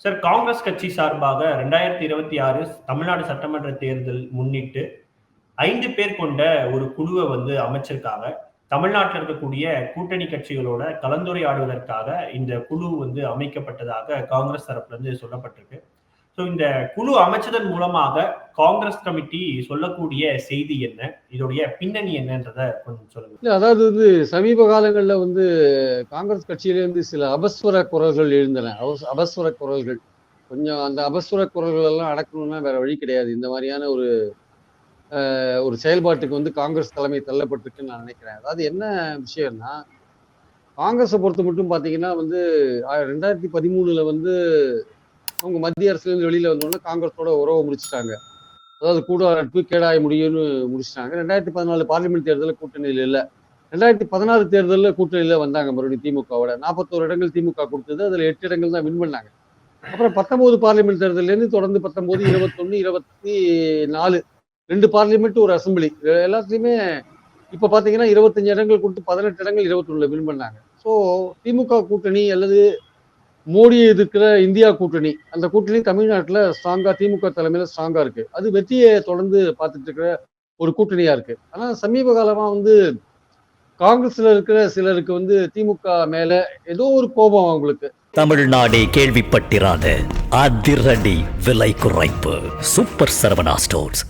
Sir, Congress கட்சி சார்பாக 2026 தமிழ்நாடு சட்டமன்ற தேர்தல் முன்னிட்டு 5 பேர் கொண்ட ஒரு குழுவ அமைச்சிருக்காங்க. தமிழ்நாட்டுல இருக்கக்கூடிய கூட்டணி கட்சிகளோட கலந்துரையாடுவதற்காக இந்த குழு அமைக்கப்பட்டதாக காங்கிரஸ் தரப்புல இருந்து சொல்லப்பட்டிருக்கு. இந்த குழு அமைச்சதன் மூலமாக காங்கிரஸ் கமிட்டி சொல்லக்கூடிய செய்தி என்ன? இதோடைய பின்னணி என்னன்றத கொஞ்சம் சொல்லுங்க. இல்ல, அதாவது சமீப காலங்கள்ல காங்கிரஸ் கட்சியிலிருந்து சில அபஸ்வர குரல்கள் எழுந்தன. அபஸ்வர குரல்கள் கொஞ்சம் அந்த அபஸ்வர குரல்கள் எல்லாம் அடக்கணும்னா வேற வழி கிடையாது. இந்த மாதிரியான ஒரு செயல்பாட்டுக்கு காங்கிரஸ் தலைமை தள்ளப்பட்டிருக்குன்னு நான் நினைக்கிறேன். அதாவது என்ன விஷயம்னா, காங்கிரஸை பொறுத்த மட்டும் பாத்தீங்கன்னா 2013 அவங்க மத்திய அரசுல இருந்து வெளியில வந்தோடனே காங்கிரஸோட உறவை முடிச்சுட்டாங்க. அதாவது கூடா நட்பு கேடாய முடியும்னு முடிச்சிட்டாங்க. 2014 பார்லிமெண்ட் தேர்தலில் கூட்டணியில் இல்லை. 2016 தேர்தலில் கூட்டணியில வந்தாங்க மறுபடியும் திமுகவோட. 41 இடங்கள் திமுக கொடுத்தது. அதுல 8 இடங்கள் தான் வின் பண்ணாங்க. அப்புறம் 19 பார்லிமெண்ட் தேர்தல்ல இருந்து தொடர்ந்து 19, 21, 24 2 பார்லிமெண்ட் ஒரு அசம்பிளி எல்லாத்துலயுமே இப்ப பாத்தீங்கன்னா 25 இடங்கள் கொடுத்து 18 இடங்கள் 21 வின் பண்ணாங்க. ஸோ திமுக கூட்டணி அல்லது மோடி எதிர்க்கிற இந்தியா கூட்டணி, அந்த கூட்டணி தமிழ்நாட்டுல ஸ்ட்ராங்கா திமுக தலைமையில ஸ்ட்ராங்கா இருக்கு. அது வெற்றியை தொடர்ந்து பார்த்துட்டு இருக்கிற ஒரு கூட்டணியா இருக்கு. ஆனா சமீப காலமா காங்கிரஸ்ல இருக்கிற சிலருக்கு திமுக மேல ஏதோ ஒரு கோபம் அவங்களுக்கு. தமிழ்நாடே கேள்விப்பட்டிராத அதிரடி விலை குறைப்பு சூப்பர் சரவணா ஸ்டோர்ஸ்.